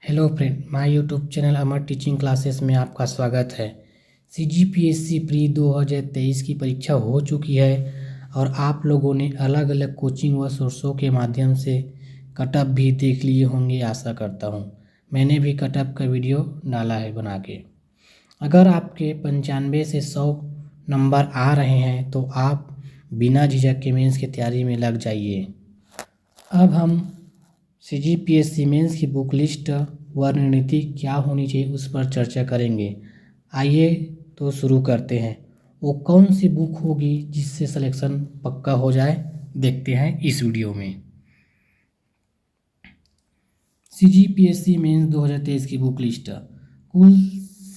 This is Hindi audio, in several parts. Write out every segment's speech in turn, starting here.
Hello friend, my YouTube channel Amar teaching classes में आपका स्वागत है। सीजीपीएससी प्री 2023 की परीक्षा हो चुकी है और आप लोगों ने अलग अलग कोचिंग व सोर्सों के माध्यम से कटअप भी देख लिए होंगे, आशा करता हूँ। मैंने भी कटअप का वीडियो डाला है बना के। अगर आपके 95 से 100 नंबर आ रहे हैं तो आप बिना झिझक के मेंस की तैयारी में लग जाइए। अब हम सीजीपीएससी मेंस की बुक लिस्ट व रणनीति क्या होनी चाहिए उस पर चर्चा करेंगे। आइए तो शुरू करते हैं। वो कौन सी बुक होगी जिससे सिलेक्शन पक्का हो जाए, देखते हैं इस वीडियो में। सीजीपीएससी मेंस 2023 की बुक लिस्ट कुल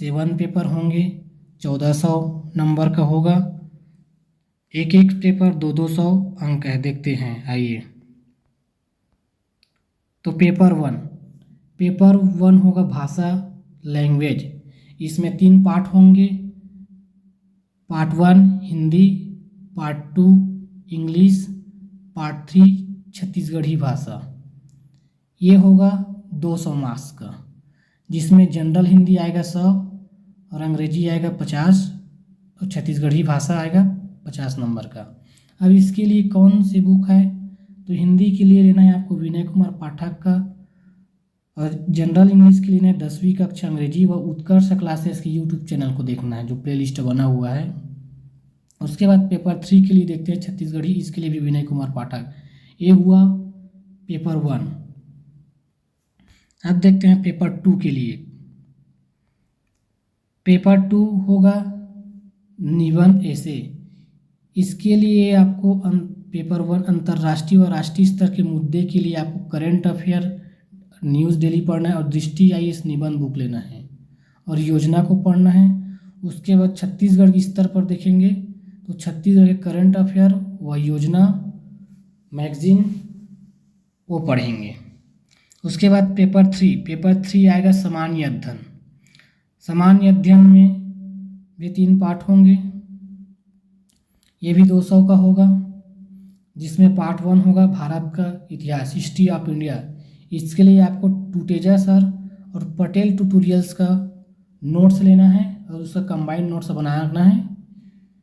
7 पेपर होंगे, 1400 नंबर का होगा। एक एक पेपर 200 अंक है, देखते हैं आइए। तो पेपर वन होगा भाषा लैंग्वेज। इसमें 3 पार्ट होंगे। Part 1 Hindi, part 2 English, part 3 Chhattisgarhi भाषा। ये होगा 200 मार्क्स का, जिसमें जनरल हिंदी आएगा 100 और अंग्रेजी आएगा 50 और छत्तीसगढ़ी भाषा आएगा 50 नंबर का। अब इसके लिए कौन सी बुक है, तो हिंदी के लिए लेना है आपको विनय कुमार पाठक का, और जनरल इंग्लिश के लिए लेना है 10वीं कक्षा अंग्रेजी व उत्कर्ष क्लासेस के यूट्यूब चैनल को देखना है, जो प्लेलिस्ट बना हुआ है। उसके बाद पेपर 3 के लिए देखते हैं छत्तीसगढ़ी, इसके लिए भी विनय कुमार पाठक। ये हुआ पेपर 1। अब देखते हैं पेपर 2 के लिए। पेपर 2 होगा निबंध ऐसे। इसके लिए आपको पेपर 1 अंतर्राष्ट्रीय व राष्ट्रीय स्तर के मुद्दे के लिए आपको करंट अफेयर न्यूज़ डेली पढ़ना है और दृष्टि आईएएस निबंध बुक लेना है और योजना को पढ़ना है। उसके बाद छत्तीसगढ़ के स्तर पर देखेंगे तो छत्तीसगढ़ के करंट अफेयर व योजना मैगजीन वो पढ़ेंगे। उसके बाद पेपर 3 आएगा सामान्य अध्ययन। सामान्य अध्ययन में भी 3 पार्ट होंगे। ये भी 200 का होगा, जिसमें पार्ट 1 होगा भारत का इतिहास, हिस्ट्री ऑफ इंडिया। इसके लिए आपको टूटेजा सर और पटेल ट्यूटोरियल्स का नोट्स लेना है और उसका कंबाइंड नोट्स बनाना है,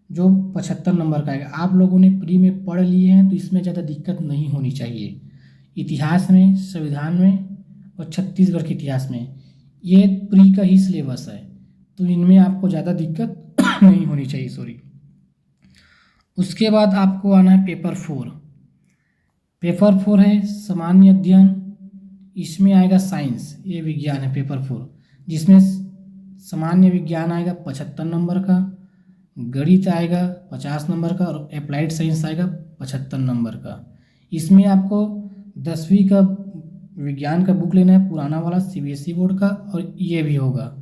जो 75 नंबर का आएगा। आप लोगों ने प्री में पढ़ लिए हैं तो इसमें ज़्यादा दिक्कत नहीं होनी चाहिए। इतिहास में, संविधान में और छत्तीसगढ़ के इतिहास में ये प्री का ही सिलेबस है, तो इनमें आपको ज़्यादा दिक्कत नहीं होनी चाहिए, सॉरी। उसके बाद आपको आना है पेपर 4। पेपर 4 है सामान्य अध्ययन। इसमें आएगा साइंस, ये विज्ञान है पेपर 4, जिसमें सामान्य विज्ञान आएगा 75 नंबर का, गणित आएगा 50 नंबर का और अप्लाइड साइंस आएगा 75 नंबर का। इसमें आपको 10वीं का विज्ञान का बुक लेना है, पुराना वाला सीबीएसई बोर्ड का, और ये भी होगा।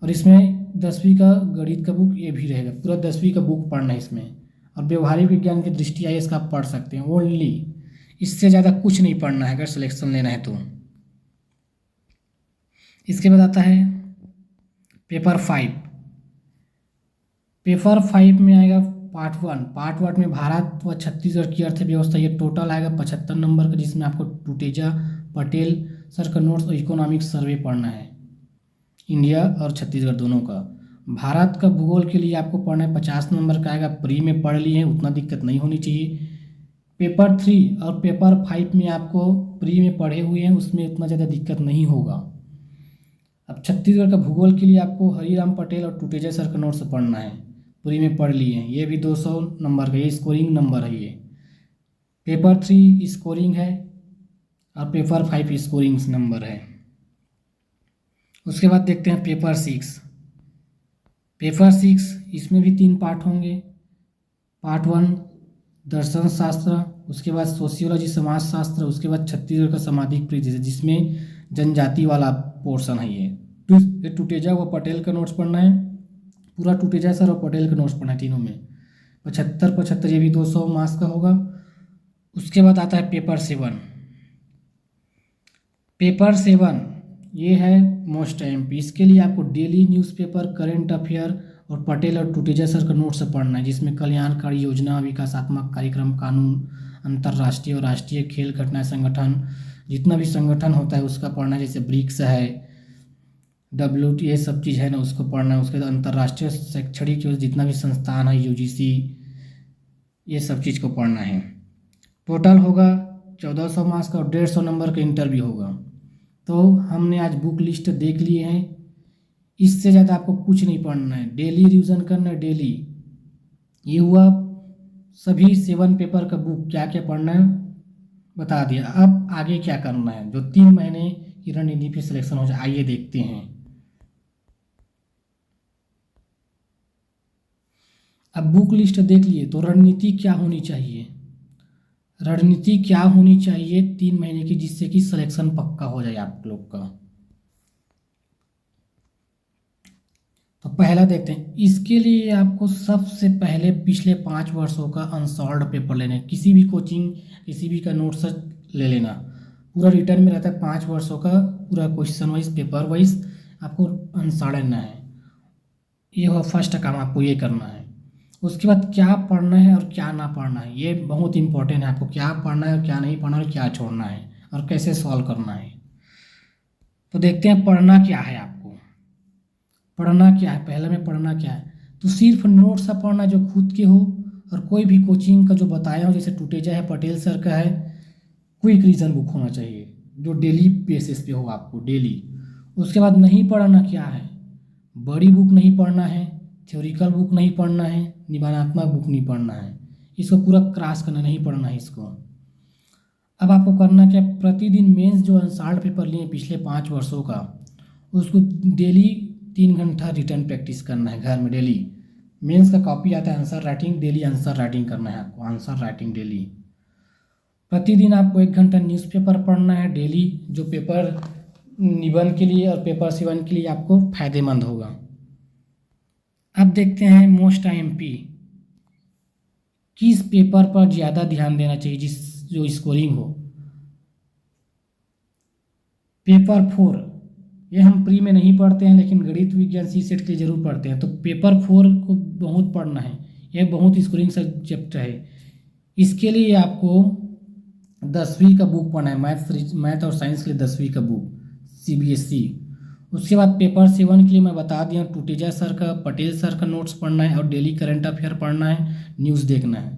और इसमें 10वीं का गणित का बुक ये भी रहेगा, पूरा 10वीं का बुक पढ़ना है इसमें। और व्यवहारिक विज्ञान की दृष्टि आईएएस का आप पढ़ सकते हैं ओनली, इससे ज़्यादा कुछ नहीं पढ़ना है अगर सिलेक्शन लेना है तो। इसके बाद आता है पेपर 5। पेपर 5 में आएगा पार्ट 1। पार्ट 1 में भारत व छत्तीसगढ़ की अर्थव्यवस्था, ये टोटल आएगा 75 नंबर का, जिसमें आपको टूटेजा, पटेल सर का नोट्स और इकोनॉमिक सर्वे पढ़ना है, इंडिया और छत्तीसगढ़ दोनों का। भारत का भूगोल के लिए आपको पढ़ना है 50 नंबर का आएगा, प्री में पढ़ लिए हैं, उतना दिक्कत नहीं होनी चाहिए। पेपर 3 और पेपर 5 में आपको प्री में पढ़े हुए हैं, उसमें उतना ज़्यादा दिक्कत नहीं होगा। अब छत्तीसगढ़ का भूगोल के लिए आपको हरिराम पटेल और टूटेजा सर का नोट्स पढ़ना है, प्री में पढ़ लिए हैं, ये भी 200 नंबर का, ये स्कोरिंग नंबर है। ये पेपर 3 स्कोरिंग है और पेपर 5 स्कोरिंग नंबर है। उसके बाद देखते हैं पेपर 6। पेपर 6 इसमें भी 3 पार्ट होंगे। पार्ट 1 दर्शन शास्त्र, उसके बाद सोशियोलॉजी समाज शास्त्र, उसके बाद छत्तीसगढ़ का सामाजिक परिदृश्य, जिसमें जनजाति वाला पोर्शन है। ये टूटेजा व पटेल का नोट्स पढ़ना है, पूरा टूटेजा सर और पटेल का नोट्स पढ़ना है तीनों में। 75 ये भी 200 मार्क्स का होगा। उसके बाद आता है पेपर 7। पेपर 7 ये है मोस्ट एमपी। इसके लिए आपको डेली न्यूज़पेपर, करंट अफेयर और पटेल और टूटेजा सर का नोट्स पढ़ना है, जिसमें कल्याणकारी योजना, विकासात्मक कार्यक्रम, कानून, अंतर्राष्ट्रीय और राष्ट्रीय खेल घटना संगठन, जितना भी संगठन होता है उसका पढ़ना है, जैसे ब्रिक्स है, WTO, ये सब चीज़ है ना, उसको पढ़ना है। उसके बाद अंतर्राष्ट्रीय शैक्षणिक जितना भी संस्थान है, UGC, ये सब चीज़ को पढ़ना है। टोटल होगा 1400 मार्क्स का और 150 नंबर का इंटरव्यू होगा। तो हमने आज बुक लिस्ट देख लिए हैं, इससे ज़्यादा आपको कुछ नहीं पढ़ना है। डेली रिवीजन करना है, डेली। ये हुआ सभी 7 पेपर का बुक क्या क्या पढ़ना है बता दिया। अब आगे क्या करना है, जो 3 महीने की रणनीति पे सिलेक्शन हो जाए, आइए देखते हैं। अब बुक लिस्ट देख लिए तो रणनीति क्या होनी चाहिए, रणनीति क्या होनी चाहिए 3 महीने की, जिससे कि सिलेक्शन पक्का हो जाए आप लोग का। तो पहला देखते हैं। इसके लिए आपको सबसे पहले पिछले 5 वर्षों का अनसॉल्व्ड पेपर लेने, किसी भी कोचिंग किसी भी का नोट्स ले लेना। पूरा रिटर्न में रहता है 5 वर्षों का, पूरा क्वेश्चन वाइज पेपर वाइज आपको अनसॉल्व लेना है। ये हो फर्स्ट काम, आपको ये करना है। उसके बाद क्या पढ़ना है और क्या ना पढ़ना है, ये बहुत इंपॉर्टेंट है। आपको क्या पढ़ना है और क्या नहीं पढ़ना है, क्या छोड़ना है और कैसे सॉल्व करना है। तो देखते हैं पढ़ना क्या है। आपको पढ़ना क्या है, पहले में पढ़ना क्या है, तो सिर्फ नोट्स सा पढ़ना जो खुद के हो, और कोई भी कोचिंग का जो बताया हो, जैसे टुटेजा है, पटेल सर का है, क्विक रीजन बुक होना चाहिए जो डेली बेसिस पे हो आपको, डेली। उसके बाद नहीं पढ़ना क्या है, बड़ी बुक नहीं पढ़ना है, थ्योरिकल बुक नहीं पढ़ना है, निबंधात्मक बुक नहीं पढ़ना है, इसको पूरा क्रॉस करना, नहीं पढ़ना है इसको। अब आपको करना क्या, प्रतिदिन मेंस जो अनसॉल्व्ड पेपर लिए पिछले 5 वर्षों का, उसको डेली 3 घंटा रिटर्न प्रैक्टिस करना है घर में डेली। मेंस का कॉपी आता है answer writing, daily answer writing करना है आपको, आंसर राइटिंग डेली। प्रतिदिन आपको 1 घंटा न्यूज़पेपर पढ़ना है डेली, जो पेपर निबंध के लिए और पेपर 7 के लिए आपको फायदेमंद होगा। अब देखते हैं मोस्ट IMP, किस पेपर पर ज़्यादा ध्यान देना चाहिए जो स्कोरिंग हो। पेपर 4, ये हम प्री में नहीं पढ़ते हैं, लेकिन गणित विज्ञान CSET के लिए जरूर पढ़ते हैं। तो पेपर 4 को बहुत पढ़ना है, यह बहुत स्कोरिंग सब्जेक्ट है। इसके लिए आपको 10वीं का बुक पढ़ना है, मैथ और साइंस के लिए 10वीं का बुक CBSE। उसके बाद पेपर 7 के लिए मैं बता दिया, टुटेजा सर का, पटेल सर का नोट्स पढ़ना है और डेली करंट अफेयर पढ़ना है, न्यूज़ देखना है।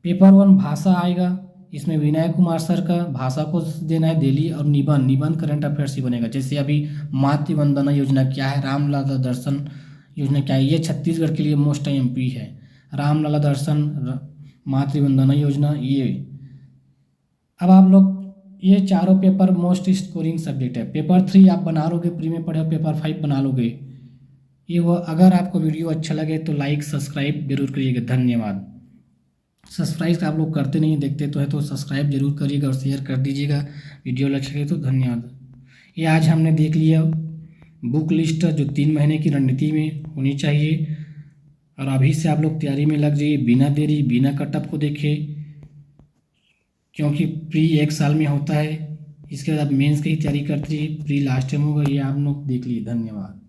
पेपर 1 भाषा आएगा, इसमें विनय कुमार सर का भाषा को देना है डेली, और निबंध करंट अफेयर्स ही बनेगा। जैसे अभी मातृ वंदना योजना क्या है, रामलाला दर्शन योजना क्या है, ये छत्तीसगढ़ के लिए मोस्ट IMP है। रामलाला दर्शन, मातृ वंदना योजना, ये। अब आप लोग ये चारों पेपर मोस्ट स्कोरिंग सब्जेक्ट है। पेपर 3 आप बना लोगे, प्री में पढ़े, पेपर 5 बना लोगे। ये वो, अगर आपको वीडियो अच्छा लगे तो लाइक सब्सक्राइब जरूर करिएगा। धन्यवाद। सब्सक्राइब आप लोग करते नहीं, देखते तो है, तो सब्सक्राइब जरूर करिएगा और शेयर कर दीजिएगा वीडियो अच्छा लगे तो। धन्यवाद। ये आज हमने देख लिया बुक लिस्ट जो 3 महीने की रणनीति में होनी चाहिए, और अभी से आप लोग तैयारी में लग जाइए, बिना देरी, बिना कटअप को देखे, क्योंकि प्री 1 साल में होता है। इसके बाद आप मेंस की ही तैयारी करते रहिए, प्री लास्ट टाइम होगा, ये आप लोग देख लीजिए। धन्यवाद।